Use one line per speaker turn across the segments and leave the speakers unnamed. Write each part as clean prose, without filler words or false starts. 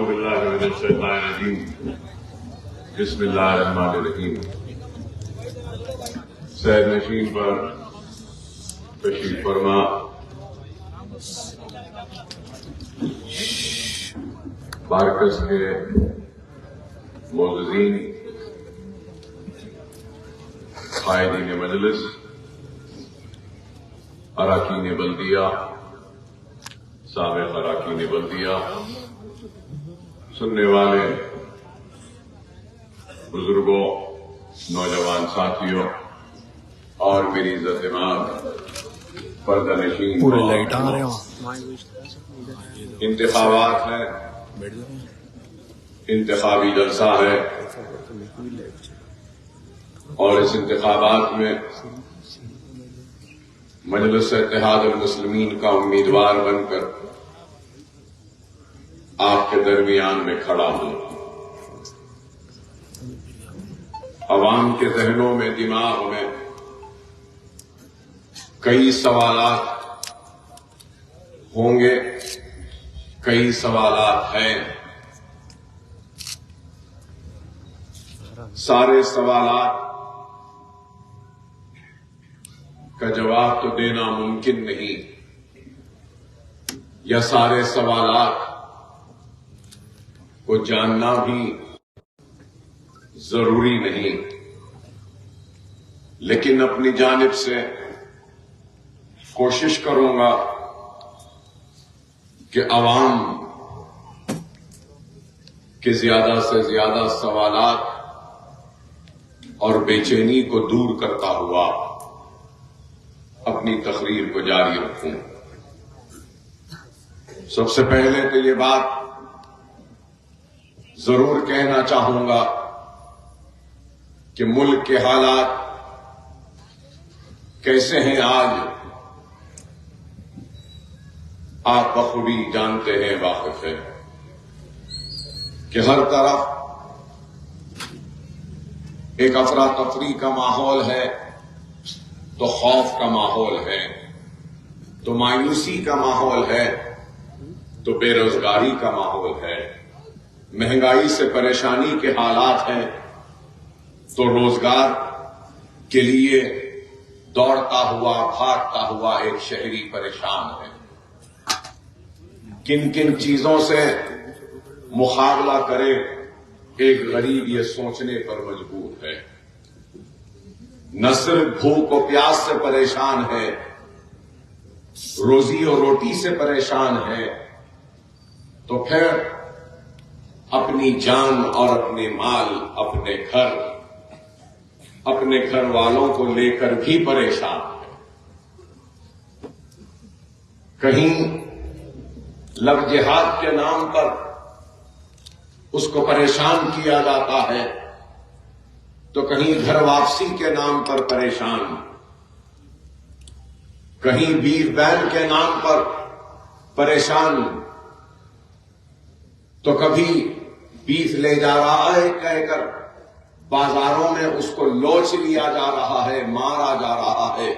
باللہ من الشیطان الرجیم بسم اللہ الرحمن الرحیم۔ سید نشین پر تشریف فرما مارکز کے معززین، قائدین مجلس، اراکین بلدیہ، سابق اراکین بلدیہ، سننے والے بزرگوں، نوجوان ساتھیوں اور میری عزت دماغ پردہ نشین، انتخابات ہیں، انتخابی جلسہ ہے اور اس انتخابات میں مجلس اتحاد المسلمین کا امیدوار بن کر آپ کے درمیان میں کھڑا ہوں۔ عوام کے ذہنوں میں، دماغ میں کئی سوالات ہوں گے، کئی سوالات ہیں۔ سارے سوالات کا جواب تو دینا ممکن نہیں، یا سارے سوالات کو جاننا بھی ضروری نہیں، لیکن اپنی جانب سے کوشش کروں گا کہ عوام کے زیادہ سے زیادہ سوالات اور بے چینی کو دور کرتا ہوا اپنی تقریر کو جاری رکھوں۔ سب سے پہلے تو یہ بات ضرور کہنا چاہوں گا کہ ملک کے حالات کیسے ہیں آج آپ بخوبی جانتے ہیں، واقف ہیں کہ ہر طرف ایک افراتفری کا ماحول ہے، تو خوف کا ماحول ہے، تو مایوسی کا ماحول ہے، تو بے روزگاری کا ماحول ہے، مہنگائی سے پریشانی کے حالات ہیں، تو روزگار کے لیے دوڑتا ہوا، بھاگتا ہوا ایک شہری پریشان ہے۔ کن کن چیزوں سے مقابلہ کرے ایک غریب یہ سوچنے پر مجبور ہے۔ نہ صرف بھوک و پیاس سے پریشان ہے، روزی اور روٹی سے پریشان ہے، تو پھر اپنی جان اور اپنے مال، اپنے گھر، اپنے گھر والوں کو لے کر بھی پریشان ہے۔ کہیں لو جہاد کے نام پر اس کو پریشان کیا جاتا ہے، تو کہیں گھر واپسی کے نام پر پریشان، کہیں بیف بین کے نام پر پریشان، تو کبھی بیف لے جا رہا ہے کہہ کر بازاروں میں اس کو لوچ لیا جا رہا ہے، مارا جا رہا ہے،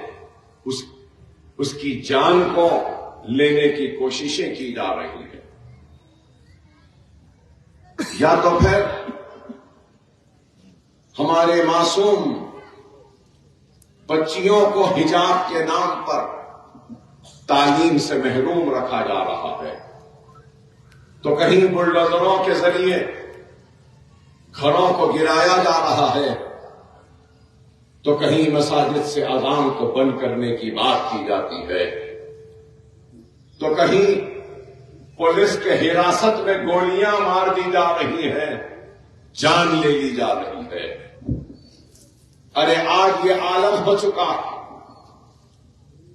اس کی جان کو لینے کی کوششیں کی جا رہی ہیں۔ یا تو پھر ہمارے معصوم بچیوں کو حجاب کے نام پر تعلیم سے محروم رکھا جا رہا ہے، تو کہیں بلڈوزروں کے ذریعے گھروں کو گرایا جا رہا ہے، تو کہیں مساجد سے اذان کو بند کرنے کی بات کی جاتی ہے، تو کہیں پولیس کے حراست میں گولیاں مار دی جا رہی ہیں، جان لے لی جا رہی ہے۔ ارے آج یہ عالم ہو چکا،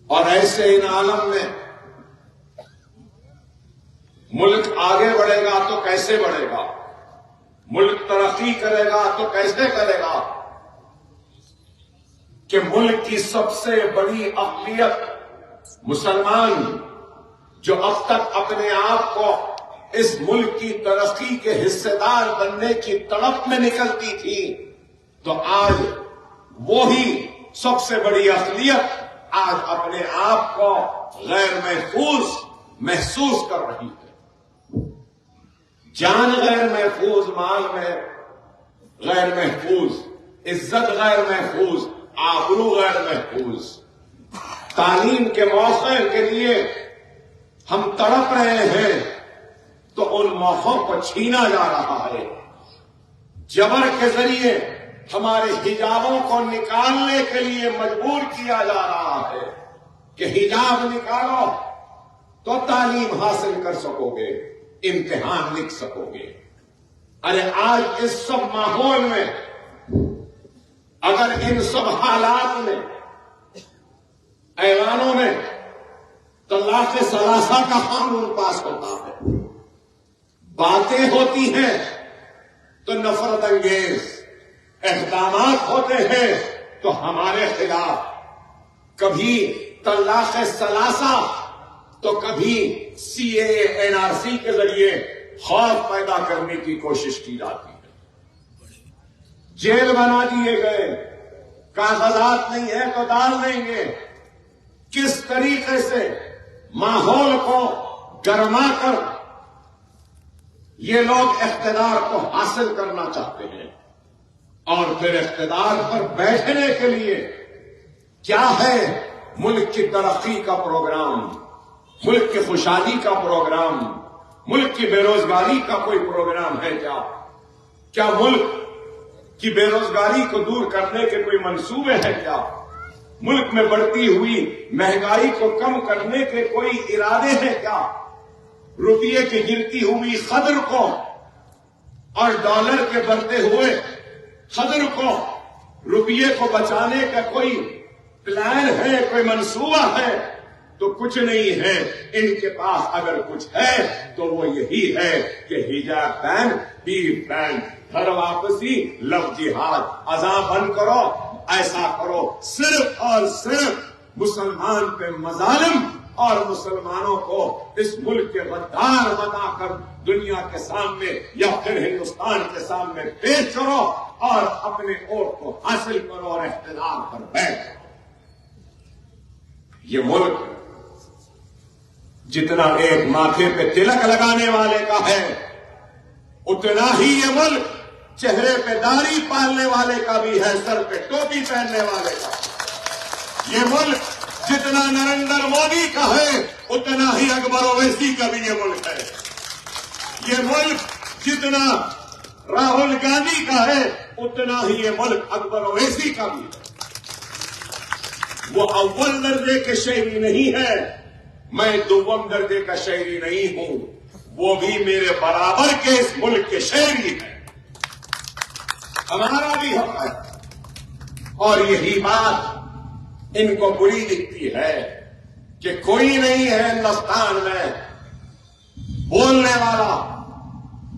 اور ایسے ان عالم میں ملک آگے بڑھے گا تو کیسے بڑھے گا؟ ملک ترقی کرے گا تو کیسے کرے گا کہ ملک کی سب سے بڑی اقلیت مسلمان، جو اب تک اپنے آپ کو اس ملک کی ترقی کے حصے دار بننے کی تڑپ میں نکلتی تھی، تو آج وہی سب سے بڑی اقلیت آج اپنے آپ کو غیر محفوظ محسوس کر رہی ہے۔ جان غیر محفوظ، مال میں غیر محفوظ، عزت غیر محفوظ، آبرو غیر محفوظ. تعلیم کے موقع کے لیے ہم تڑپ رہے ہیں تو ان موقعوں کو چھینا جا رہا ہے. جبر کے ذریعے ہمارے حجابوں کو نکالنے کے لیے مجبور کیا جا رہا ہے کہ حجاب نکالو تو تعلیم حاصل کر سکو گے، امتحان لکھ سکو گے. ارے آج اس سب ماحول میں، اگر ان سب حالات میں، ایوانوں میں طلاق ثلاثہ کا قانون پاس ہوتا ہے، باتیں ہوتی ہیں تو نفرت انگیز اقدامات ہوتے ہیں تو ہمارے خلاف، کبھی طلاق ثلاثہ تو کبھی CAA-NRC کے ذریعے خوف پیدا کرنے کی کوشش کی جاتی ہے. جیل بنا دیے گئے، کاغذات نہیں ہے تو ڈال دیں گے. کس طریقے سے ماحول کو گرما کر یہ لوگ اقتدار کو حاصل کرنا چاہتے ہیں، اور پھر اقتدار پر بیٹھنے کے لیے کیا ہے؟ ملک کی ترقی کا پروگرام، ملک کی خوشحالی کا پروگرام، ملک کی بے روزگاری کا کوئی پروگرام ہے کیا؟ کیا ملک کی بے روزگاری کو دور کرنے کے کوئی منصوبے ہیں کیا؟ ملک میں بڑھتی ہوئی مہنگائی کو کم کرنے کے کوئی ارادے ہیں کیا؟ روپیے کی گرتی ہوئی قدر کو اور ڈالر کے بڑھتے ہوئے قدر کو، روپیے کو بچانے کا کوئی پلان ہے، کوئی منصوبہ ہے؟ تو کچھ نہیں ہے. ان کے پاس اگر کچھ ہے تو وہ یہی ہے کہ حجاب بین، بیف بین، گھر واپسی، لو جہاد، اذان بند کرو، ایسا کرو. صرف اور صرف مسلمان پہ مظالم اور مسلمانوں کو اس ملک کے غدار بنا کر دنیا کے سامنے یا پھر ہندوستان کے سامنے پیش کرو اور اپنے ووٹ کو حاصل کرو اور اقتدار پر بیٹھ. یہ ملک جتنا ایک ماتھے پہ تلک لگانے والے کا ہے، اتنا ہی یہ ملک چہرے پہ داڑھی پالنے والے کا بھی ہے، سر پہ ٹوپی پہننے والے کا. یہ ملک جتنا نریندر مودی کا ہے اتنا ہی اکبر اویسی کا بھی یہ ملک ہے. یہ ملک جتنا راہل گاندھی کا ہے اتنا ہی یہ ملک اکبر اویسی کا بھی ہے. وہ اول درجے کے شہری نہیں ہے، میں دوم درجے کا شہری نہیں ہوں، وہ بھی میرے برابر کے اس ملک کے شہری ہیں. ہمارا بھی حق ہے. اور یہی بات ان کو بری دکھتی ہے کہ کوئی نہیں ہے ہندوستان میں بولنے والا،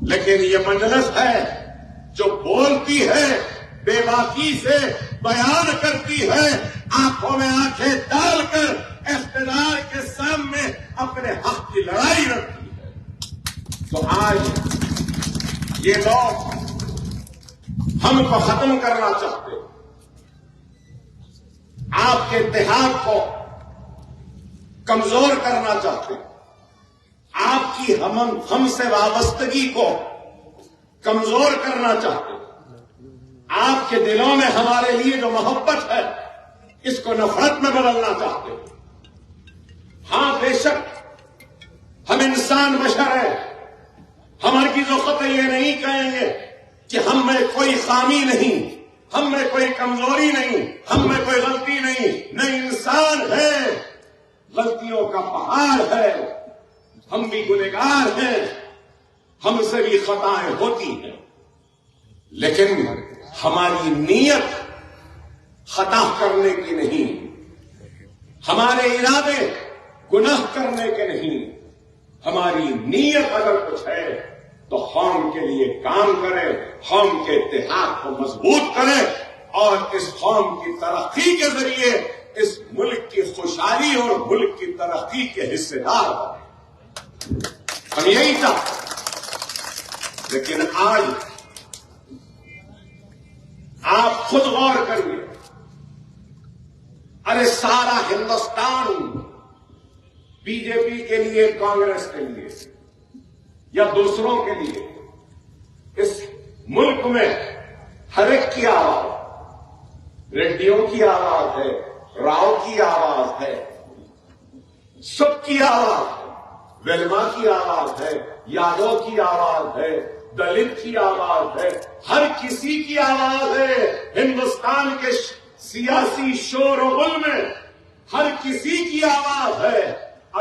لیکن یہ مجلس ہے جو بولتی ہے، بے باکی سے بیان کرتی ہے، آنکھوں میں آنکھیں ڈال کر اقتدار کے سامنے اپنے حق کی لڑائی لڑتی ہے. تو آج یہ لوگ ہم کو ختم کرنا چاہتے ہیں، آپ کے اتحاد کو کمزور کرنا چاہتے ہیں، آپ کی ہم سے وابستگی کو کمزور کرنا چاہتے ہیں، آپ کے دلوں میں ہمارے لیے جو محبت ہے اس کو نفرت میں بدلنا چاہتے ہیں. ہاں بے شک ہم انسان بشر ہیں، ہم ہرگز وقت یہ نہیں کہیں گے کہ ہم میں کوئی خامی نہیں، ہم میں کوئی کمزوری نہیں، ہم میں کوئی غلطی نہیں انسان ہے، غلطیوں کا پہاڑ ہے، ہم بھی گنہگار ہیں، ہم سے بھی خطائیں ہوتی ہیں، لیکن ہماری نیت خطا کرنے کی نہیں، ہمارے ارادے گناہ کرنے کے نہیں. ہماری نیت اگر کچھ ہے تو قوم کے لیے کام کرے، قوم کے اتحاد کو مضبوط کرے اور اس قوم کی ترقی کے ذریعے اس ملک کی خوشحالی اور ملک کی ترقی کے حصے دار بنے. ہم یہی چاہتے ہیں. لیکن آج آپ خود غور کریے، ارے سارا ہندوستان بی جے پی کے لیے، کانگریس کے لیے، یا دوسروں کے لیے. اس ملک میں ہر ایک کی آواز، ریڈیو کی آواز ہے، راؤ کی آواز ہے، سب کی آواز ہے، ویلما کی آواز ہے، یادو کی آواز ہے، دلت کی آواز ہے، ہر کسی کی آواز ہے. ہندوستان کے سیاسی شور و غل میں ہر کسی کی آواز ہے.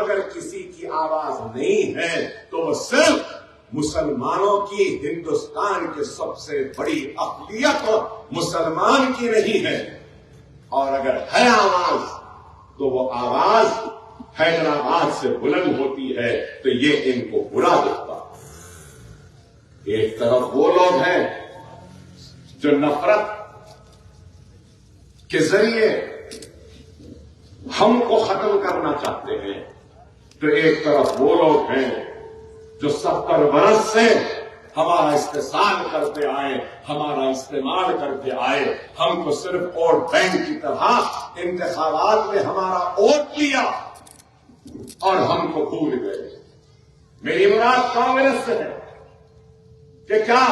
اگر کسی کی آواز نہیں ہے تو وہ صرف مسلمانوں کی، ہندوستان کے سب سے بڑی اقلیت مسلمان کی نہیں ہے. اور اگر ہے آواز تو وہ آواز حیدرآباد سے بلند ہوتی ہے تو یہ ان کو برا دکھتا. ایک طرف وہ لوگ ہیں جو نفرت کے ذریعے ہم کو ختم کرنا چاہتے ہیں، تو ایک طرف وہ لوگ ہیں جو 70 برس سے ہمارا استحصال کرتے آئے، ہمارا استعمال کرتے آئے، ہم کو صرف ووٹ بینک کی طرح انتخابات میں ہمارا ووٹ لیا اور ہم کو بھول گئے. میری مراد کانگریس سے ہے کہ کیا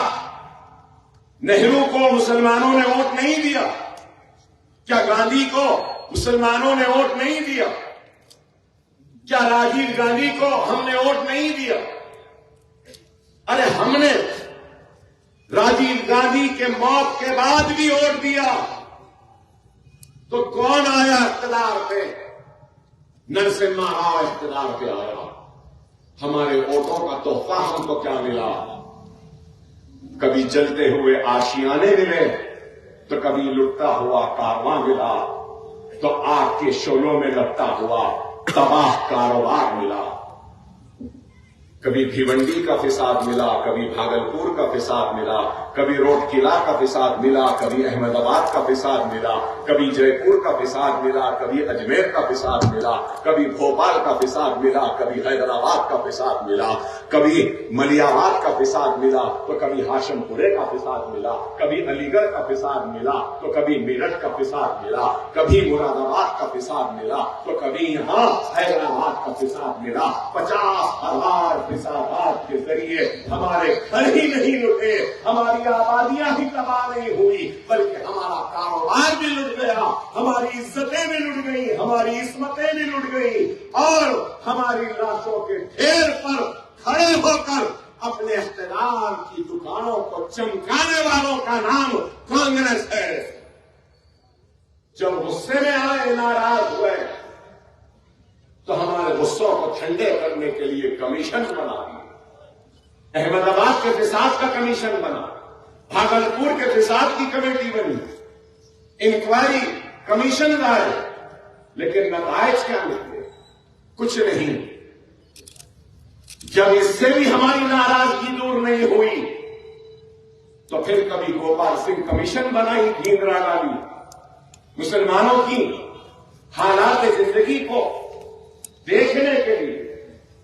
نہرو کو مسلمانوں نے ووٹ نہیں دیا؟ کیا گاندھی کو مسلمانوں نے ووٹ نہیں دیا؟ کیا راجیو گاندھی کو ہم نے ووٹ نہیں دیا؟ ارے ہم نے راجیو گاندھی کے موت کے بعد بھی ووٹ دیا تو کون آیا اقتدار پہ؟ نرسمہا راؤ اقتدار پہ آیا. ہمارے ووٹوں کا تحفہ ہم کو کیا ملا؟ کبھی جلتے ہوئے آشیانے ملے تو کبھی لٹتا ہوا کارواں ملا، تو آگ کے شعلوں میں لگتا ہوا تباہ کاروبار ملا. کبھی بھیونڈی کا فساد ملا، کبھی بھاگلپور کا فساد ملا، کبھی روڈ قلعہ کا فساد ملا، کبھی احمد آباد کا فساد ملا، کبھی جے پور کا فساد ملا، کبھی اجمیر کا فساد ملا، کبھی بھوپال کا فساد ملا، کبھی حیدرآباد کا فساد ملا، کبھی ملیالات کا فساد ملا تو کبھی ہاشم پورے کا فساد ملا، کبھی علی گڑھ کا فساد ملا تو کبھی میرٹھ کا فساد ملا، کبھی مراد آباد کا فساد ملا تو کبھی یہاں حیدرآباد کا فساد ملا. 50,000 فسادات کے ذریعے ہمارے گھر ہی نہیں لٹے، ہماری آبادیاں ہی تباہ نہیں ہوئی، بلکہ ہمارا کاروبار بھی لٹ گیا، ہماری عزتیں بھی لٹ گئی، ہماری عصمتیں بھی لٹ گئی، اور ہماری لاشوں کے ڈھیر پر کھڑے ہو کر اپنے اقتدار کی دکانوں کو چمکانے والوں کا نام کانگریس ہے. جب غصے میں آئے، ناراض ہوئے، تو ہمارے غصوں کو ٹھنڈے کرنے کے لیے کمیشن بنا دی. احمد آباد کے فساد کا کمیشن بنا، بھاگلپور کے فساد کی کمیٹی بنی، انکوائری کمیشن لائے، لیکن نتائج کیا نکلے؟ کچھ نہیں. جب اس سے بھی ہماری ناراضگی دور نہیں ہوئی تو پھر کبھی گوپال سنگھ کمیشن بنائی اندرا گاندھی. مسلمانوں کی حالات زندگی کو دیکھنے کے لیے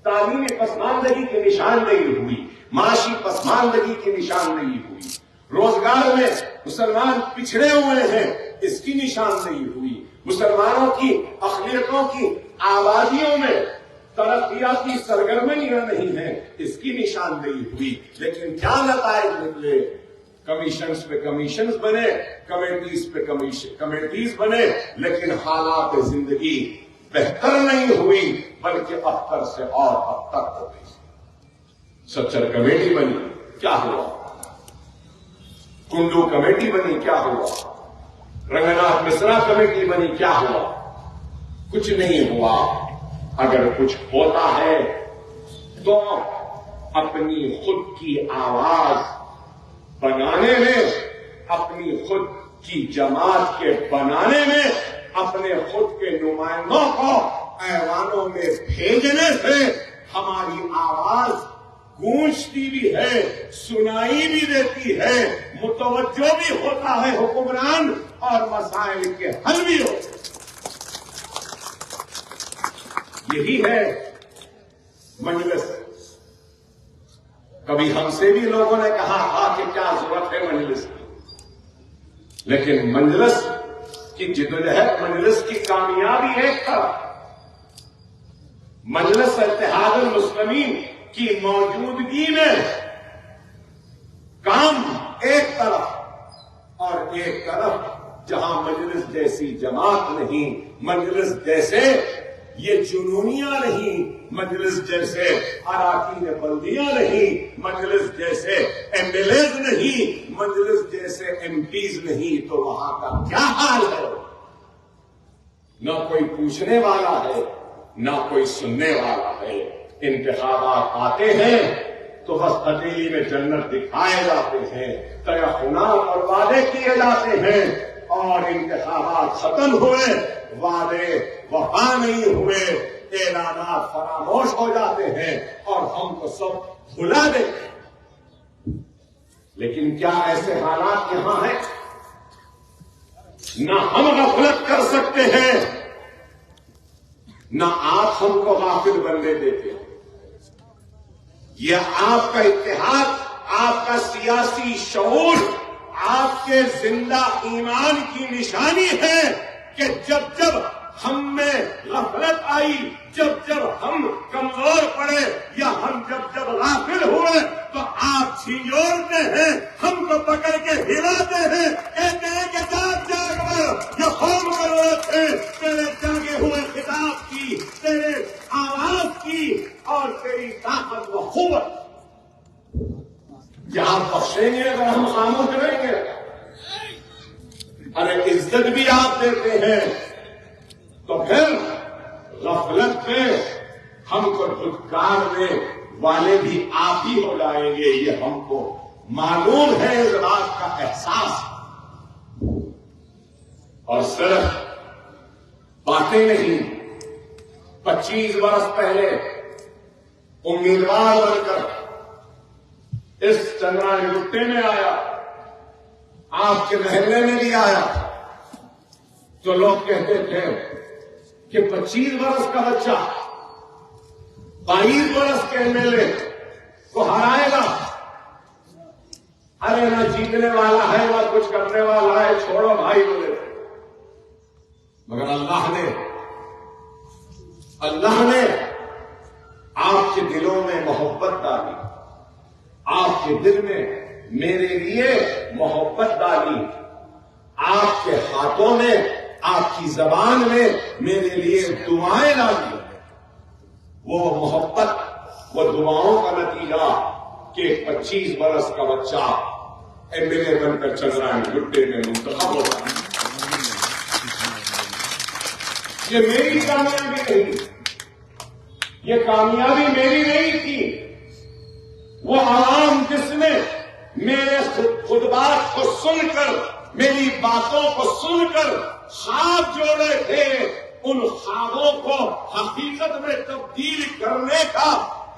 تعلیمی پسماندگی کی نشاندہی ہوئی، معاشی پسماندگی کی نشاندہی ہوئی، روزگار میں مسلمان پچھڑے ہوئے ہیں اس کی نشاندہی ہوئی، مسلمانوں کی اقلیتوں کی آبادیوں میں ترقیاتی سرگرمیاں نہیں ہیں اس کی نشاندہی ہوئی. لیکن کیا نتائج نکلے؟ کمیشنز پہ کمیشنز بنے، کمیٹیز پہ کمیٹیز بنے، لیکن حالات زندگی بہتر نہیں ہوئی بلکہ ابتر سے اور ابتر ہو گئی. سچر کمیٹی بنی، کیا ہوا؟ کنڈو کمیٹی بنی، کیا ہوا؟ رنگناتھ مشرا کمیٹی بنی، کیا ہوا؟ کچھ نہیں ہوا. اگر کچھ ہوتا ہے تو اپنی خود کی آواز بنانے میں، اپنی خود کی جماعت کے بنانے میں، اپنے خود کے نمائندوں کو ایوانوں میں بھیجنے سے ہماری آواز گونجتی بھی ہے، سنائی بھی دیتی ہے، متوجہ بھی ہوتا ہے حکمران، اور مسائل کے حل بھی ہوتے ہیں. یہی ہے مجلس. کبھی ہم سے بھی لوگوں نے کہا کہ کیا ضرورت ہے مجلس کی، لیکن مجلس کی جدوجہد، مجلس کی کامیابی ایک طرف، مجلس اتحاد المسلمین کی موجودگی میں کام ایک طرف اور ایک طرف جہاں مجلس جیسی جماعت نہیں، مجلس جیسے یہ جنونیاں نہیں، مجلس جیسے اراکین بلدیاں نہیں، مجلس جیسے ایم ایل ایز نہیں، مجلس جیسے ایم پیز نہیں، تو وہاں کا کیا حال ہے؟ نہ کوئی پوچھنے والا ہے، نہ کوئی سننے والا ہے۔ انتخابات آتے ہیں تو بس ہتھیلی میں جنت دکھائے جاتے ہیں، تیقنات اور وعدے کیے جاتے ہیں، اور انتخابات ختم ہوئے، وعدے وفا نہیں ہوئے، اعلانات فراموش ہو جاتے ہیں اور ہم کو سب بھلا دیتے ہیں۔ لیکن کیا ایسے حالات یہاں ہیں؟ نہ ہم غفلت کر سکتے ہیں، نہ آپ ہم کو غافل بننے دیتے ہیں۔ یہ آپ کا اتحاد، آپ کا سیاسی شعور، آپ کے زندہ ایمان کی نشانی ہے کہ جب جب ہم میں غفلت آئی، جب ہم کمزور پڑے یا ہم جب غافل ہوئے تو آپ چھینجوڑتے ہیں، ہم کو پکڑ کے ہلاتے ہیں، کہتے ہیں کہ جاگ کر یہ قوم ضرورت ہے تیرے جاگے ہوئے خطاب کی، تیرے آواز کی اور تیری طاقت و قوت۔ کیا آپ بخشیں گے اگر ہم خاموش رہیں گے؟ ارے عزت بھی آپ دیتے ہیں تو پھر غفلت میں ہم کو دھتکارنے والے بھی آپ ہی ہو جائیں گے، یہ ہم کو معلوم ہے، اس بات کا احساس۔ اور صرف باتیں نہیں، 25 برس پہلے امیدوار بن کر اس چندرانی گٹے میں آیا، آپ کے محلے میں بھی آیا، تو لوگ کہتے تھے کہ 25 برس کا بچہ 22 برس کے ایم ایل اے کو ہرائے گا، ارے نہ جیتنے والا ہے نہ کچھ کرنے والا ہے، چھوڑو بھائی بولے۔ مگر اللہ نے آپ کے دلوں میں محبت ڈالی، آپ کے دل میں میرے لیے محبت ڈالی، آپ کے ہاتھوں میں، آپ کی زبان میں میرے لیے دعائیں ڈالی۔ وہ محبت، وہ دعاؤں کا نتیجہ کہ 25 برس کا بچہ ایم ایل اے بن کر چندرانی گٹے میں منتخب ہوتا ہے۔ یہ میری کامیابی نہیں، یہ کامیابی میری نہیں تھی، وہ عوام جس نے میرے خطبات کو سن کر، میری باتوں کو سن کر خواب جوڑے تھے، ان خوابوں کو حقیقت میں تبدیل کرنے کا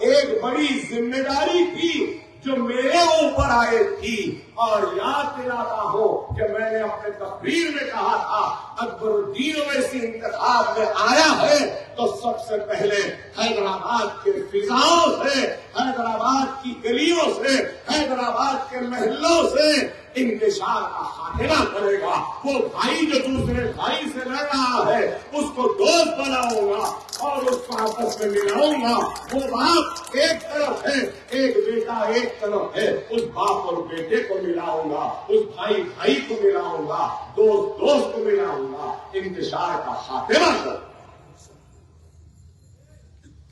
ایک بڑی ذمہ داری تھی جو میرے اوپر آئے تھی۔ اور یاد دلاتا ہوں کہ میں نے اپنے تقریر میں کہا تھا، اکبر الدین اویسی انتخاب میں آیا ہے تو سب سے پہلے حیدرآباد کے فضاؤں سے، حیدرآباد کی گلیوں سے، حیدرآباد کے محلوں سے انتشار کا خاتمہ کرے گا۔ وہ بھائی جو دوسرے بھائی سے لڑ رہا ہے اس کو دوست بناؤں گا اور اس کو آپس میں ملاؤں گا۔ وہ باپ ایک طرف ہے، ایک بیٹا ایک طرف ہے، اس باپ اور بیٹے کو ملاؤں گا، اس بھائی کو ملاؤں گا، دوست کو ملاؤں گا، انتشار کا خاتمہ کر۔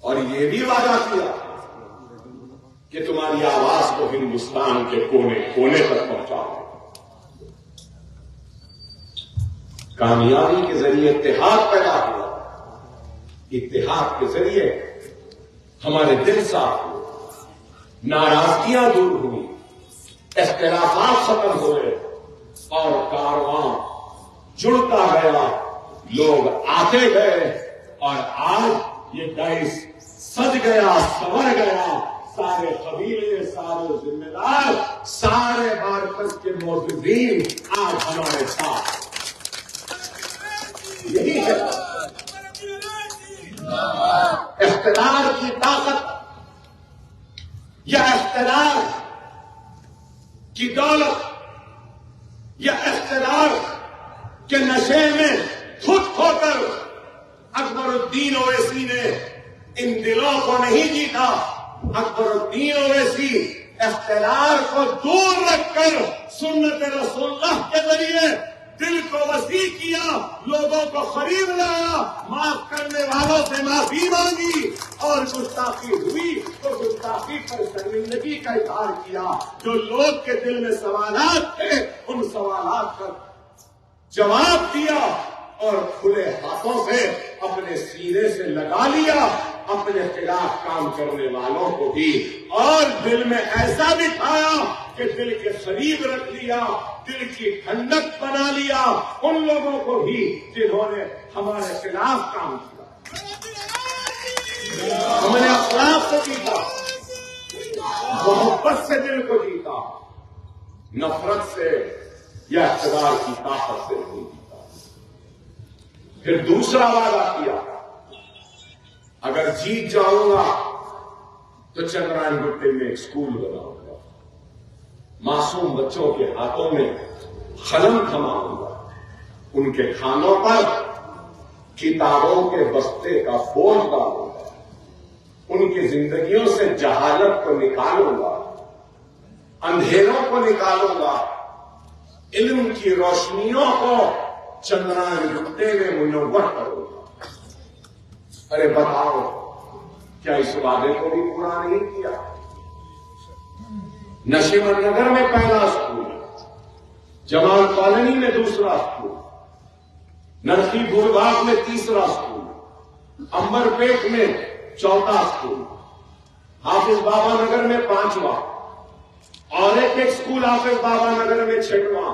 اور یہ بھی وعدہ کیا کہ تمہاری آواز کو ہندوستان کے کونے کونے تک پہنچاؤ۔ کامیابی کے ذریعے اتحاد پیدا ہوا، اتحاد کے ذریعے ہمارے دل صاف ہوئے، ناراضگیاں دور ہوئی، اختلافات ختم ہوئے اور کارواں جڑتا گیا، لوگ آتے گئے اور آج یہ دیس سج گیا، سنور گیا۔ سارے قبیلے، سارے ذمہ دار، سارے مارکس کے موجودین آج ہمارے ساتھ۔ یہی ہے اقتدار کی طاقت یا اقتدار کی دولت یا اقتدار کے نشے میں دھت ہو کر اکبر الدین اویسی نے ان دلوں کو نہیں جیتا، اکبر الدین اویسی اختلاف کو دور رکھ کر سنت رسول اللہ کے ذریعے دل کو وسیع کیا، لوگوں کو قریب لایا، معاف کرنے والوں سے معافی مانگی، اور گستاخی ہوئی تو گستاخی پر شرمندگی کا اظہار کیا۔ جو لوگ کے دل میں سوالات تھے ان سوالات کا جواب دیا اور کھلے ہاتھوں سے اپنے سینے سے لگا لیا اپنے خلاف کام کرنے والوں کو بھی، اور دل میں ایسا بٹھایا کہ دل کے قریب رکھ لیا، دل کی ٹھنڈک بنا لیا ان لوگوں کو بھی جنہوں نے ہمارے خلاف کام کیا۔ ہم نے اخلاق سے جیتا، محبت سے دل کو جیتا، نفرت سے یا اقتدار کی طاقت سے نہیں جیتا۔ پھر دوسرا وعدہ کیا، اگر جیت جاؤں گا تو چندرائن گٹے میں ایک سکول بناؤں گا، معصوم بچوں کے ہاتھوں میں قلم تھماؤں گا، ان کے کھانوں پر کتابوں کے بستے کا بوجھ ڈالوں گا، ان کی زندگیوں سے جہالت کو نکالوں گا، اندھیروں کو نکالوں گا، علم کی روشنیوں کو چندرائن گٹے میں منور کروں گا۔ ارے بتاؤ، کیا اس وعدے کو بھی پورا نہیں کیا؟ نشیمن نگر میں پہلا اسکول، جمال کالونی میں دوسرا اسکول، نرسی پور باغ میں تیسرا اسکول، امبر پیٹ میں چوتھا اسکول، حافظ بابا نگر میں پانچواں، اور ایک اسکول حافظ بابا نگر میں چھٹواں،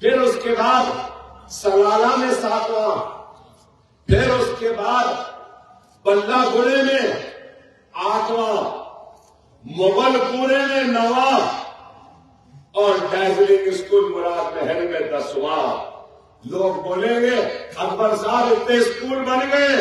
پھر اس کے بعد سلالہ میں ساتواں، پھر اس کے بعد بلہ گڑے میں آٹھواں، مغل پورے میں نواں، اور ڈائزلنگ اسکول مراد محل میں 10واں۔ لوگ بولیں گے اکبر صاحب اتنے اسکول بن گئے،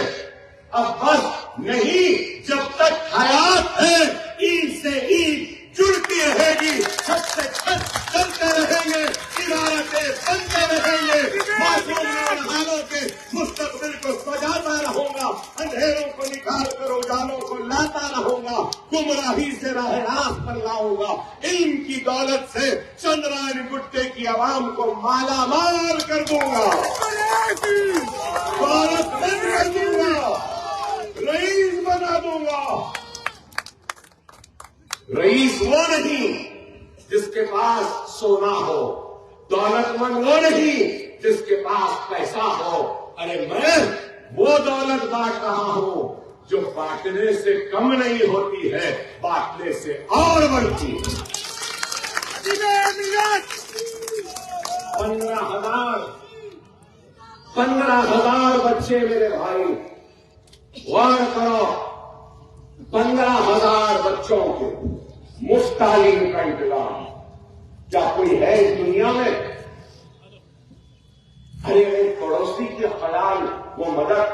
اب بس نہیں، جب تک حیات ہے عید سے عید جڑتی رہے گی، چھت سے چھت چلتے رہیں گے، عمارتیں بنتے رہیں گے، معصوم نوجوانوں کے مستقبل کو سجاتا رہوں گا، اندھیروں کو نکال کر اجالوں کو لاتا رہوں گا، گمراہی سے راہ راست پر لاؤں گا، علم کی دولت سے چندرائن گٹے کی عوام کو مالا مال کر دوں گا، دولت مند کر دوں گا، رئیس بنا دوں گا۔ رئیس وہ نہیں جس کے پاس سونا ہو، دولت مند وہ نہیں جس کے پاس پیسہ ہو، ارے میں وہ دولت بانٹ رہا ہوں جو بانٹنے سے کم نہیں ہوتی ہے، بانٹنے سے اور بڑھتی ہے۔ 15,000 بچے میرے بھائی، غور کرو، 15,000 بچوں کے مفت تعلیم کا انتظام کیا کوئی ہے اس دنیا میں؟ ارے ایک پڑوسی کے خیال وہ مدد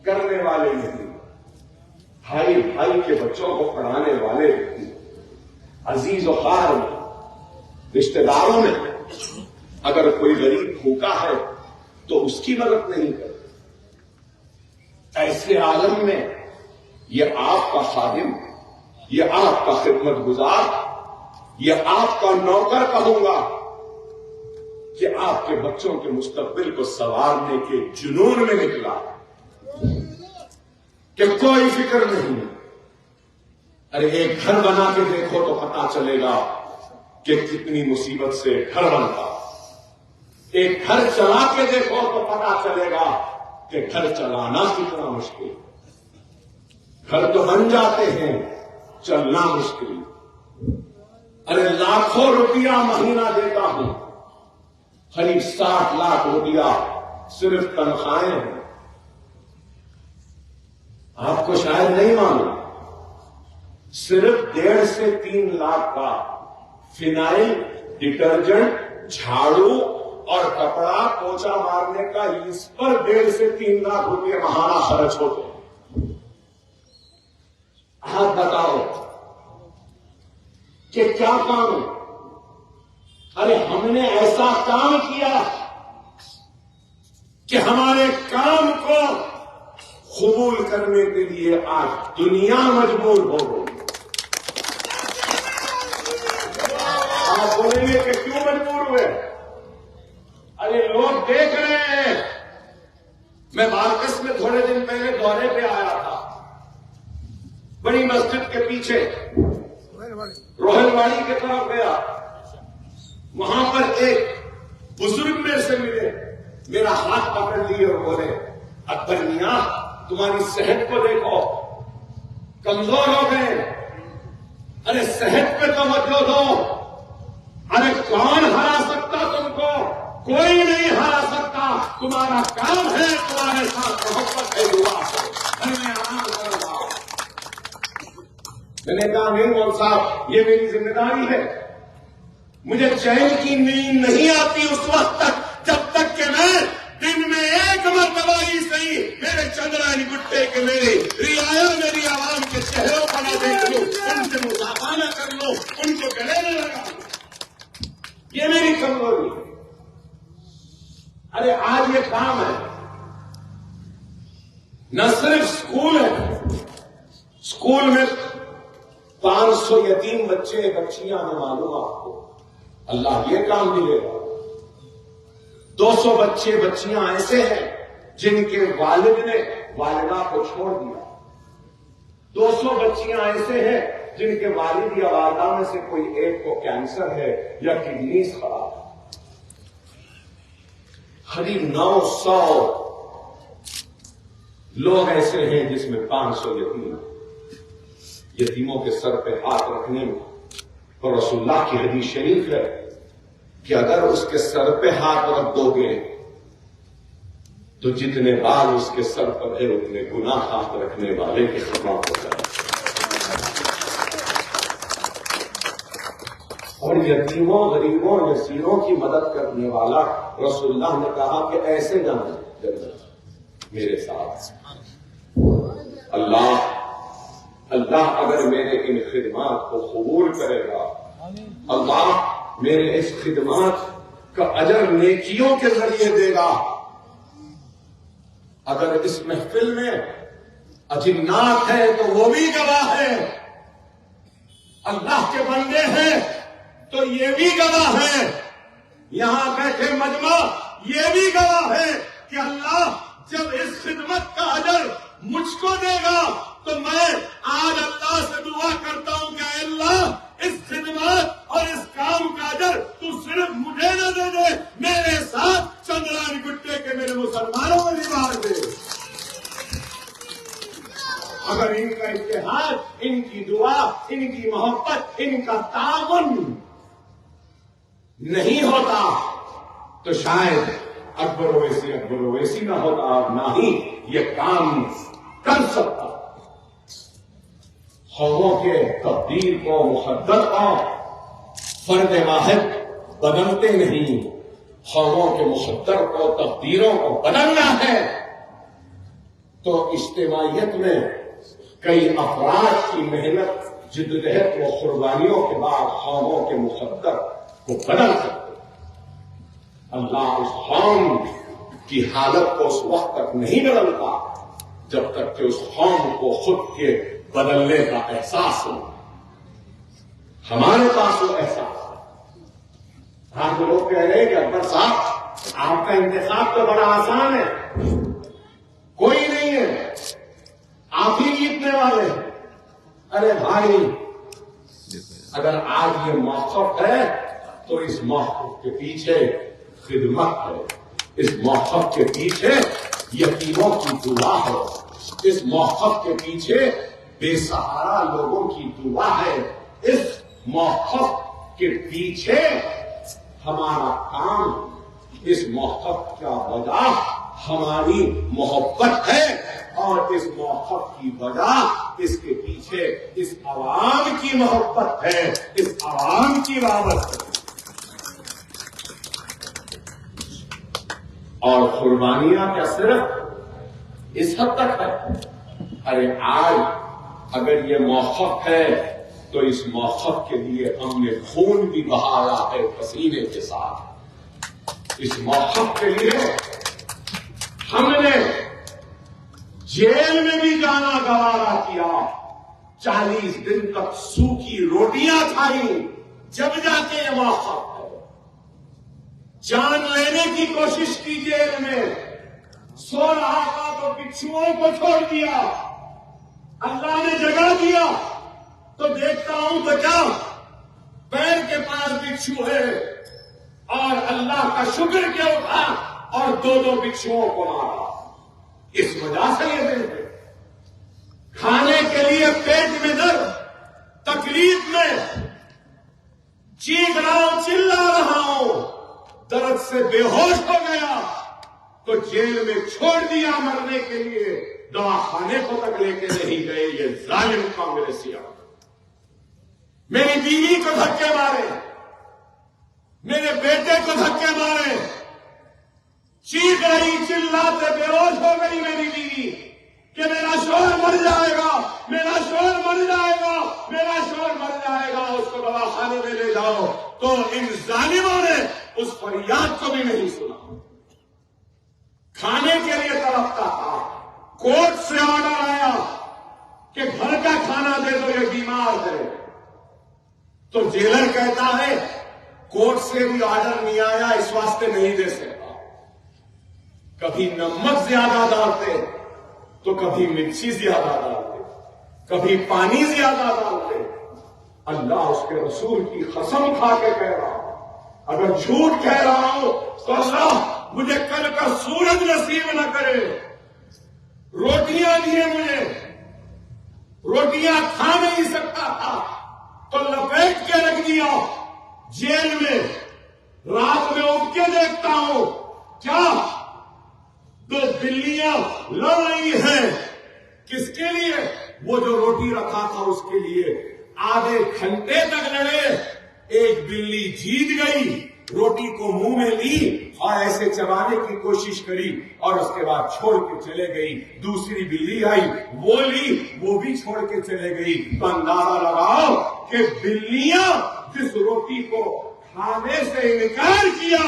کرنے والے نہیں، بھائی بھائی کے بچوں کو پڑھانے والے نہیں، عزیز و خار رشتہ داروں میں اگر کوئی غریب بھوکا ہے تو اس کی مدد نہیں کرتے۔ ایسے عالم میں یہ آپ کا خادم، یہ آپ کا خدمت گزار، یہ آپ کا نوکر کہوں گا کہ آپ کے بچوں کے مستقبل کو سنوارنے کے جنون میں نکلا کہ کوئی فکر نہیں۔ ارے ایک گھر بنا کے دیکھو تو پتا چلے گا کہ کتنی مصیبت سے گھر بنتا، ایک گھر چلا کے دیکھو تو پتا چلے گا کہ گھر چلانا کتنا مشکل، گھر تو بن جاتے ہیں، چلنا مشکل۔ ارے لاکھوں روپیہ مہینہ دیتا ہوں، قریب 60 لاکھ روپیہ صرف تنخواہیں ہیں۔ آپ کو شاید نہیں معلوم، صرف 1.5 سے 3 لاکھ کا فنائل، ڈٹرجنٹ، جھاڑو اور کپڑا پوچھا مارنے کا اس پر 1.5 سے 3 لاکھ روپئے ماہانہ خرچ ہوتے ہیں۔ آپ بتاؤ کہ کیا کام؟ ارے ہم نے ایسا کام کیا کہ ہمارے کام کو قبول کرنے کے لیے آج دنیا مجبور ہو گئی. آپ بولیں گے کہ کیوں مجبور ہوئے؟ ارے لوگ دیکھ رہے ہیں. میں مارکس میں تھوڑے دن پہلے دورے پہ آیا تھا، بڑی مسجد کے پیچھے روہل واڑی کی طرف گیا. وہاں پر ایک بزرگ میرے سے ملے، میرا ہاتھ پکڑ لیے اور بولے اکبر میاں تمہاری صحت کو دیکھو، کمزور ہو گئے. ارے صحت پہ توجہ دو. ارے کون ہرا سکتا تم کو؟ کوئی نہیں ہرا سکتا. تمہارا کام ہے تمہارے ساتھ محبت ہے، دعا ہے. ارے میں آرام کر رہا ہوں. میں نے کہا نہیں مول صاحب یہ میری ذمہ داری ہے. مجھے چین کی نیند نہیں آتی اس وقت تک جب تک کہ میں دن میں ایک مرتبہ ہی صحیح میرے چندرانی گٹے کے میرے رعایا میری عوام کے چہروں پر نہ دیکھ لوں، ان سے مصافحہ نہ کر لوں، ان کو گلے نہ لگا لوں. یہ میری کمزوری ہے. ارے آج یہ کام ہے. نہ صرف اسکول ہے، اسکول میں 500 یتیم بچے بچیاں ہیں، معلوم آپ کو. اللہ یہ کام ملے گا. 200 بچے بچیاں ایسے ہیں جن کے والد نے والدہ کو چھوڑ دیا. 200 بچیاں ایسے ہیں جن کے والد یا والدہ میں سے کوئی ایک کو کینسر ہے یا کڈنیز خراب ہے. قریب 900 لوگ ایسے ہیں جس میں 500 یتیم. یتیموں کے سر پہ ہاتھ رکھنے میں اور رسول اللہ کی حدیث شریف ہے کہ اگر اس کے سر پہ ہاتھ رکھ دو گے تو جتنے بال اس کے سر پر ہے اتنے گناہ ہاتھ رکھنے والے کے خلاف ہو جائے. اور یتیموں غریبوں یسیروں کی مدد کرنے والا رسول اللہ نے کہا کہ ایسے جانے جنت میرے ساتھ. اللہ اگر میرے ان خدمات کو قبول کرے گا، اللہ میرے اس خدمات کا اجر نیکیوں کے ذریعے دے گا. اگر اس محفل میں اجنات ہے تو وہ بھی گواہ ہے، اللہ کے بندے ہیں تو یہ بھی گواہ ہے، یہاں بیٹھے مجمع یہ بھی گواہ ہے کہ اللہ جب اس خدمت کا اجر مجھ کو دے گا تو میں آج اللہ سے دعا کرتا ہوں کہ اے اللہ اس خدمات اور اس کام کا اجر تو صرف مجھے نہ دے دے، میرے ساتھ چندرانی گٹے کے میرے مسلمانوں کو بھی مار دے. اگر ان کا اتحاد، ان کی دعا، ان کی محبت، ان کا تعاون نہیں ہوتا تو شاید اکبر اویسی نہ ہوتا اور نہ ہی یہ کام کر سکتا. قوموں کے تقدیر کو مقدر اور فرد واحد بدلتے نہیں، قوموں کے مقدر کو تقدیروں کو بدلنا ہے تو اجتماعیت میں کئی افراد کی محنت جدوجہد و قربانیوں کے بعد قوموں کے مقدر کو بدل سکتے. اللہ اس قوم کی حالت کو اس وقت تک نہیں بدلتا جب تک کہ اس قوم کو خود کے بدلنے کا احساس ہو. ہمارے پاس وہ احساس ہے. ہم لوگ کہہ رہے ہیں کہ اکبر صاحب آپ کا انتخاب تو بڑا آسان ہے، کوئی نہیں ہے، آپ ہی جیتنے والے ہیں. ارے بھائی اگر آج یہ موقف ہے تو اس موقف کے پیچھے خدمت ہے، اس موقف کے پیچھے یتیموں کی دعا ہے، اس موقف کے پیچھے بے سہارا لوگوں کی دعا ہے، اس موقف کے پیچھے ہمارا کام، اس موقف کا وجہ ہماری محبت ہے اور اس موقف کی وجہ اس کے پیچھے اس عوام کی محبت ہے، اس عوام کی وابستگی ہے. اور قربانیاں کیا صرف اس حد تک ہے؟ ارے آج اگر یہ موقف ہے تو اس موقف کے لیے ہم نے خون بھی بہایا ہے پسینے کے ساتھ. اس موقف کے لیے ہم نے جیل میں بھی جانا گوارا کیا، 40 دن تک سوکھی روٹیاں کھائی، جب جا کے یہ موقع ہے۔ جان لینے کی کوشش کی جیل میں، سو رہا تھا تو بچھوؤں کو چھوڑ دیا، اللہ نے جگہ دیا تو دیکھتا ہوں تو کیا پیر کے پاس بچھو ہے، اور اللہ کا شکر کیا اٹھا اور 2 بچھوؤں کو مارا۔ اس وجہ سے یہ دن ہے، کھانے کے لیے پیٹ میں درد، تکلیف میں چیخ رہا ہوں، چلا رہا ہوں، درد سے بے ہوش ہو گیا تو جیل میں چھوڑ دیا مرنے کے لیے، دوا خانے کو تک لے کے نہیں گئے یہ ظالم کانگریسیاں۔ میری بیوی کو دھکے مارے، میرے بیٹے کو دھکے مارے، چیخ رہی چلاتے بے ہوش ہو گئی میری بیوی کہ میرا شوہر مر جائے گا، میرا شوہر مر جائے گا، میرا شوہر مر جائے گا، اس کو دوا خانے میں لے جاؤ۔ تو ان ظالموں نے اس فریاد کو بھی نہیں سنا، کھانے کے لیے تڑپتا تھا، کورٹ سے آرڈر آیا کہ گھر کا کھانا دے دو، یہ بیمار ہے۔ تو جیلر کہتا ہے کورٹ سے بھی آرڈر نہیں آیا، اس واسطے نہیں دے سکتا۔ کبھی نمک زیادہ ڈالتے تو کبھی مرچی زیادہ ڈالتے، کبھی پانی زیادہ ڈالتے۔ اللہ اس کے رسول کی قسم کھا کے کہہ رہا ہوں، اگر جھوٹ کہہ رہا ہوں تو اللہ مجھے کل کا سورج نصیب نہ کرے۔ روٹیاں دیے مجھے، روٹیاں کھا نہیں سکتا تھا تو لپیٹ کے رکھ دیا جیل میں، رات میں اٹھ کے دیکھتا ہوں کیا 2 بلیاں لڑ رہی ہیں۔ کس کے لیے؟ وہ جو روٹی رکھا تھا اس کے لیے۔ آدھے گھنٹے تک لڑے، ایک بلی جیت گئی، روٹی کو منہ میں لی اور ایسے چبانے کی کوشش کری اور اس کے بعد چھوڑ کے چلے گئی۔ دوسری بلی آئی، وہ لی، وہ بھی چھوڑ کے چلے گئی۔ تو اندازہ لگاؤ کہ بلیاں جس روٹی کو کھانے سے انکار کیا،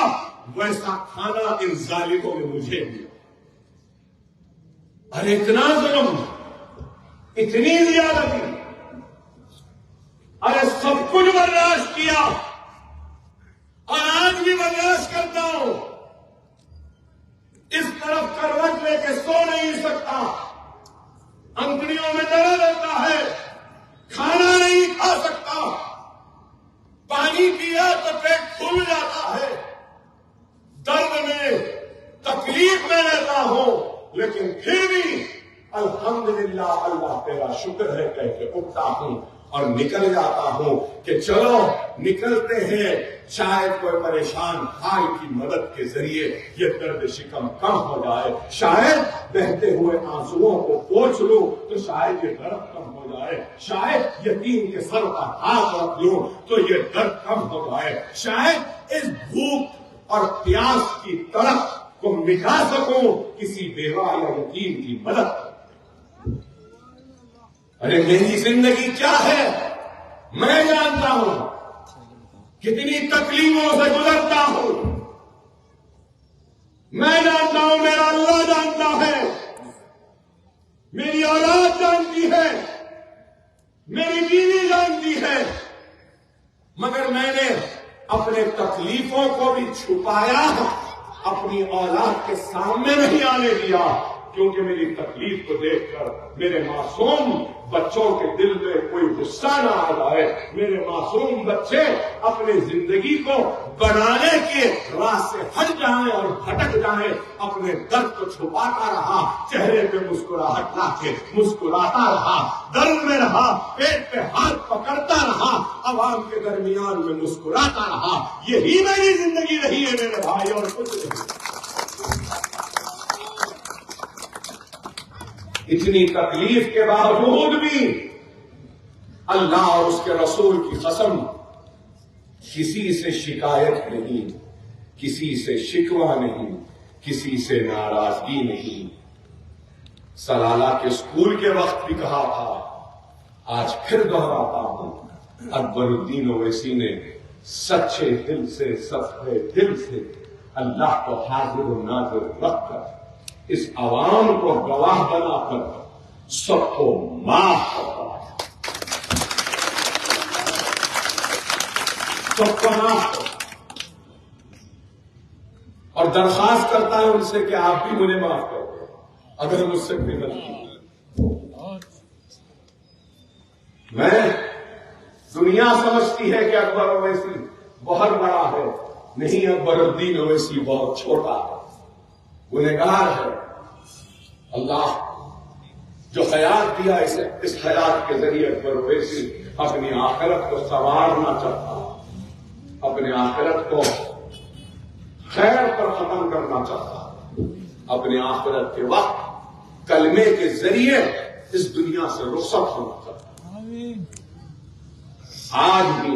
ویسا کھانا ان ظالموں نے مجھے دیا۔ ارے اتنا ظلم، اتنی زیادتی، ارے سب کچھ برداشت کیا اور آج بھی برداشت کرتا ہوں۔ اس طرف کروٹ لے کے سو نہیں سکتا، انگلیوں میں درد ہوتا ہے، کھانا نہیں کھا سکتا، پانی پیا تو پیٹ پھول جاتا ہے، درد میں تکلیف میں رہتا ہوں، لیکن پھر بھی الحمدللہ اللہ تیرا شکر ہے کہہ کے اٹھتا ہوں اور نکل جاتا ہوں کہ چلو نکلتے ہیں، شاید کوئی پریشان بھائی کی مدد کے ذریعے یہ درد شکم کم ہو جائے، شاید بہتے ہوئے آنسوؤں کو پوچھ لوں تو شاید یہ درد کم ہو جائے، شاید یتیم کے سر کا ہاتھ رکھ لوں تو یہ درد کم ہو جائے، شاید اس بھوک اور پیاس کی تڑپ کو مٹا سکوں کسی بیوہ یا یتیم کی مدد۔ ارے میری زندگی کیا ہے میں جانتا ہوں، کتنی تکلیفوں سے گزرتا ہوں میں جانتا ہوں، میرا اللہ جانتا ہے، میری اولاد جانتی ہے، میری بیوی جانتی ہے، مگر میں نے اپنے تکلیفوں کو بھی چھپایا، اپنی اولاد کے سامنے نہیں آنے دیا، کیونکہ میری تکلیف کو دیکھ کر میرے معصوم بچوں کے دل میں کوئی غصہ نہ آ جائے، میرے معصوم بچے اپنی زندگی کو بنانے کے راہ سے ہٹ جائیں اور بھٹک جائیں۔ اپنے درد کو چھپاتا رہا، چہرے پہ مسکراہٹ لا کے مسکراتا رہا، درد میں رہا، پیٹ پہ ہاتھ پکڑتا رہا، عوام کے درمیان میں مسکراتا رہا۔ یہی میری زندگی رہی ہے میرے بھائی، اور کچھ نہیں۔ اتنی تکلیف کے باوجود بھی اللہ اور اس کے رسول کی قسم، کسی سے شکایت نہیں، کسی سے شکوہ نہیں، کسی سے ناراضگی نہیں۔ سلالہ کے اسکول کے وقت بھی کہا تھا، آج پھر دہراتا ہوں، اکبر الدین اویسی نے سچے دل سے، صفحے دل سے اللہ کو حاضر و ناظر رکھ کر اس عوام کو گواہ بنا کر سب کو معاف کرتا ہے، سب کو معاف کرتا ہے، اور درخواست کرتا ہے ان سے کہ آپ بھی مجھے معاف کر دیں اگر مجھ سے کوئی غلطی ہے۔ میں دنیا سمجھتی ہے کہ اکبر اویسی بہت بڑا ہے، نہیں، اکبر الدین اویسی بہت چھوٹا ہے، گنہگار ہے۔ اللہ جو حیات دیا اسے، اس حیات کے ذریعے اکبر اویسی اپنی آخرت کو سنوارنا چاہتا ہے، اپنے آخرت کو خیر پر ختم کرنا چاہتا ہے، اپنے آخرت کے وقت کلمے کے ذریعے اس دنیا سے رخصت ہونا چاہتا ہے۔ آج بھی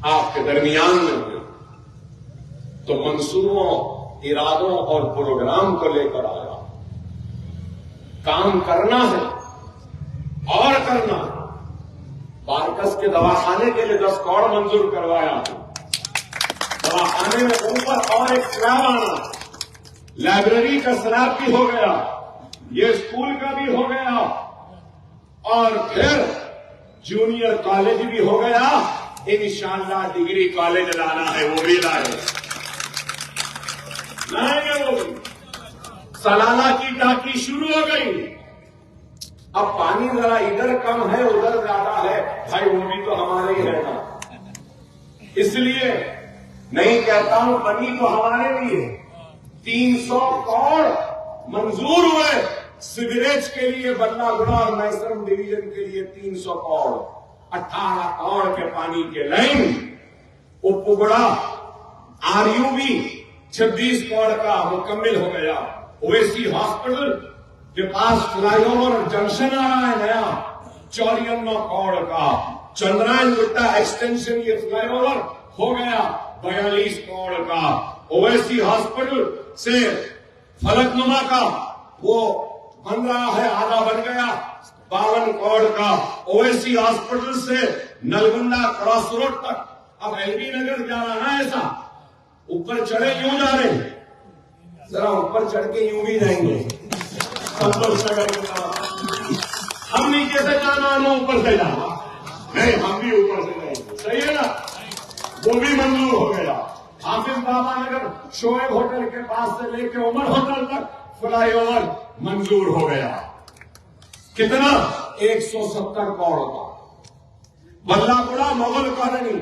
آپ کے درمیان میں ہوئے تو منصوبوں، ارادوں اور پروگرام کو لے کر آیا، کام کرنا ہے اور کرنا ہے۔ بارکس کے دواخانے کے لیے 10 کروڑ منظور کروایا، دواخانے میں اوپر اور ایک سلاب آنا، لائبریری کا سلاب بھی ہو گیا، یہ اسکول کا بھی ہو گیا، اور پھر جونیئر کالج بھی ہو گیا۔ انشاءاللہ ڈگری کالج لانا ہے، وہ بھی لائیں گے، وہ بھی۔ سالانہ کی ٹاکی شروع ہو گئی، اب پانی ذرا ادھر کم ہے ادھر زیادہ ہے، بھائی وہ بھی تو ہمارے ہی ہے نا، اس لیے نہیں کہتا ہوں بنی تو ہمارے لیے 300 کروڑ منظور ہوئے سیوریج کے لیے، بلہ گڑا اور میسرم ڈویژن کے لیے 300 کروڑ، 18 کروڑ کے پانی کے لائن، اپگڑا RU بھی 26 کروڑ کا مکمل ہو گیا۔ اویسی ہاسپٹل کے پاس فلائی اوور جنکشن آ رہا ہے نیا 94 کروڑ کا، چندرائن گٹا ایکسٹینشن یہ فلائی اوور ہو گیا 42 کروڑ کا، اویسی ہاسپٹل سے فلک نما کا وہ بن رہا ہے، آدھا بن گیا 52 کروڑ کا، اویسی ہاسپٹل سے نلگنڈا کراس روڈ تک اب LB نگر جا رہا ہے، ایسا اوپر چڑھے کیوں جا رہے ہیں؟ ذرا اوپر چڑھ کے یوں بھی جائیں گے، ہم نیچے سے جانا، ہم اوپر سے جانا، نہیں ہم بھی اوپر سے جائیں گے، صحیح ہے نا؟ وہ بھی منظور ہو گیا۔ حافظ بابا نگر شعیب ہوٹل کے پاس سے لے کے عمر ہوٹل تک فلائی اوور منظور ہو گیا، کتنا؟ 170 کروڑ کا۔ بلہ گڑا مغل کالونی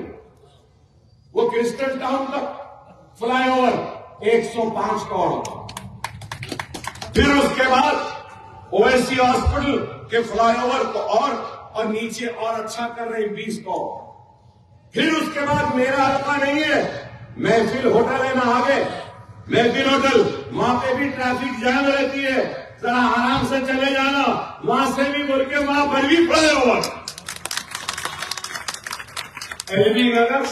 وہ کرسٹل ٹاؤن تک فلائی اوور 105 کروڑ کا۔ پھر اس کے بعد اویسی ہاسپٹل کے فلائی اوور کو اور نیچے اور اچھا کر رہے 20 کروڑ۔ پھر اس کے بعد میرا حلقہ نہیں ہے، محفل ہوٹل ہے نا آگے، محفل ہوٹل، وہاں پہ بھی ٹریفک جام رہتی ہے، ذرا آرام سے چلے جانا، وہاں سے بھی بول کے وہاں پر بھی فلائی اوور۔ LB نگر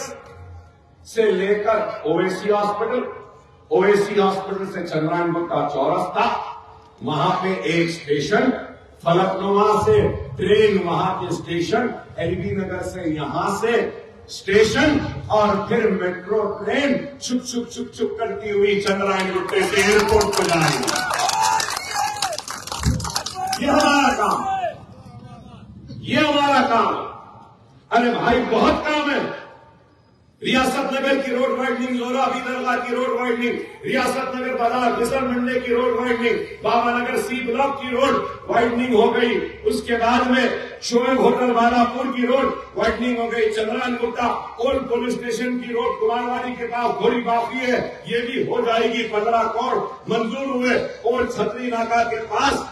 سے لے کر اویسی ہاسپٹل، اویسی ہاسپٹل سے چندرائن گٹا چورستہ، وہاں پہ ایک اسٹیشن، فلک نما سے ٹرین وہاں کے اسٹیشن، LB نگر سے یہاں سے اسٹیشن، اور پھر میٹرو ٹرین چھک چھک چھک چھک کرتی ہوئی چندرائن گٹے سے ایئرپورٹ کو جائے گی۔ یہ ہمارا کام، یہ ہمارا کام۔ ارے بھائی بہت کام ہے، ریاست نگر کی روڈ وائڈنگ، زورابی درگاہ کی روڈ وائڈنگ، ریاست نگر بازار بسر منڈے کی روڈ وائڈنگ، بابا نگر سی بلاک کی روڈ وائڈنگ ہو گئی، اس کے بعد میں شعیب ہوٹل بالا پور کی روڈ وائڈنگ ہو گئی، چندرائن گٹا اولڈ پولیس اسٹیشن کی روڈ کمارواری کے پاس تھوڑی باقی ہے، یہ بھی ہو جائے گی، 15 کروڑ منظور ہوئے، اور چھتری ناکا کے پاس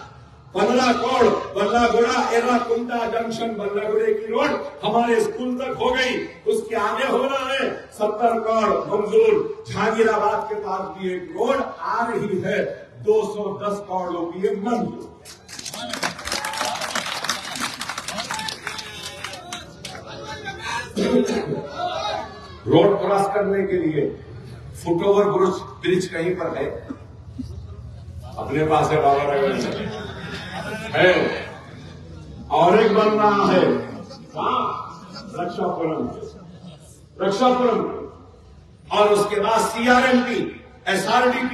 15 کروڑ، بلہ گڑا ایرا کنڈا جنکشن بلہ گڑے کی روڈ ہمارے اسکول تک ہو گئی، اس کے آگے ہو رہا ہے 70 کروڑ منظور، جہانگیر آباد کے پاس بھی ایک روڈ آ رہی ہے 210 کروڑ روپیے منظور۔ روڈ کراس کرنے کے لیے فٹ اوور برج کہیں پر ہے؟ اپنے پاس ہے بابا نگر ہے، اور ایک بن رہا ہے رکشا پورم، اور اس کے بعد CRMP، SRDP،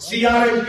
CRMP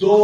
2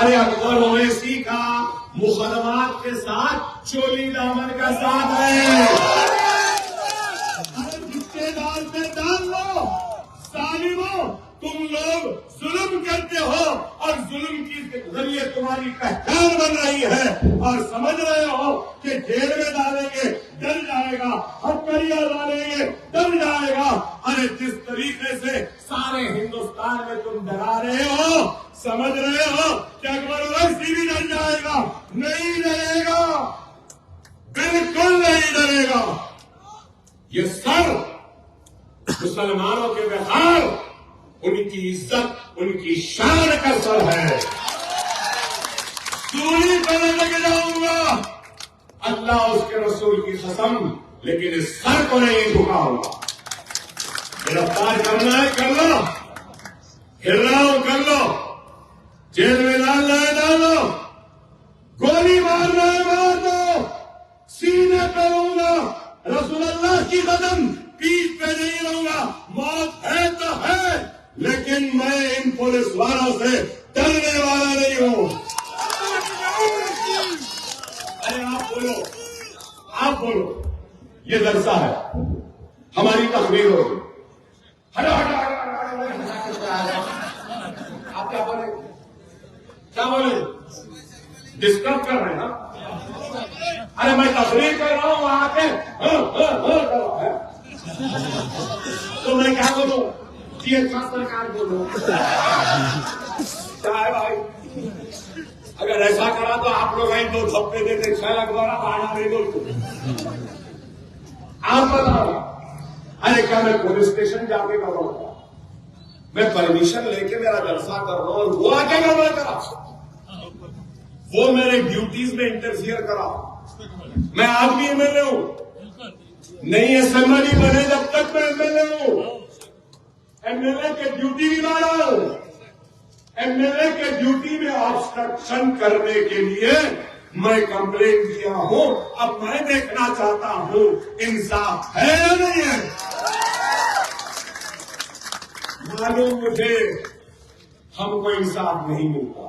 ارے اکبر نے سیکھا مقدمات کے ساتھ چولی دامن کا ساتھ ہے. ارے جتنے ڈال پہ ڈال لو ظالموں، تم لوگ ظلم کرتے ہو اور ظلم کے ذریعے تمہاری پہچان بن رہی ہے اور سمجھ رہے ہو کہ جیل میں ڈالیں گے ڈر جائے گا، ہتھکڑیاں ڈالیں گے ڈر جائے گا. ارے جس طریقے سے سارے ہندوستان میں تم ڈرا رہے ہو، سمجھ رہے ہو کہ اکبر اویسی بھی ڈر جائے گا؟ نہیں ڈرے گا، بالکل نہیں ڈرے گا. یہ سر مسلمانوں کے وقار، ان کی عزت، ان کی شان کا سر ہے. چوری کرنے لگ جاؤں گا اللہ اس کے رسول کی قسم، لیکن اس سر کو نہیں جھکاؤں گا. گرفتار کرنا ہے کر لو، پھر رہا ہوں کر لو، جیل میں ڈالنا ہے ڈالو، گولی مارنا ہے مار دو، سینے پہ رہوں گا، رسول اللہ کی قدم پیٹھ پہ نہیں رہوں گا. موت ہے تو ہے، لیکن میں ان پولیس والوں سے ڈرنے والا نہیں ہوں. ارے آپ بولو، یہ جلسہ ہے، ہماری تقریر ہوگی. آپ کیا بولے ڈسٹرب کر رہے ہیں نا؟ ارے میں تقریر کر رہا ہوں آ کے تو میں کیا بولوں؟ یہ سرکار بولو کیا ہے بھائی؟ اگر ایسا کرا تو آپ لوگ ہیں 2 تھپے دیتے 6 لاکھ دوارا باہر نہیں بولتے. آپ بتاؤ، ارے کیا میں پولیس اسٹیشن جا کے کر رہا ہوں؟ میں پرمیشن لے کے میرا جلسہ کر رہا ہوں اور وہ آ کے گڑبڑ کرا، وہ میرے ڈیوٹیز میں انٹرفیئر کرا. میں آدمی ایم ایل اے ہوں، نہیں اسمبلی بنے جب تک میں ایم ایل اے ہوں. ایم ایل اے کے ڈیوٹی بھی مارا ہوں. ایم ایل اے کے ڈیوٹی میں آبسٹرکشن کرنے کے لیے میں کمپلین کیا ہوں. اب میں دیکھنا چاہتا ہوں انصاف ہے یا نہیں ہے. معلوم مجھے ہم کو انصاف نہیں ملتا،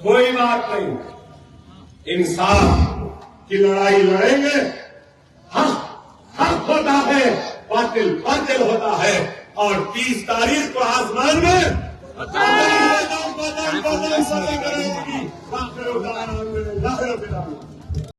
کوئی بات نہیں، انصاف کی لڑائی لڑیں گے. حق ہوتا ہے، باطل باطل ہوتا ہے. اور 30 تاریخ کو آسمان میں بدل کرے گی.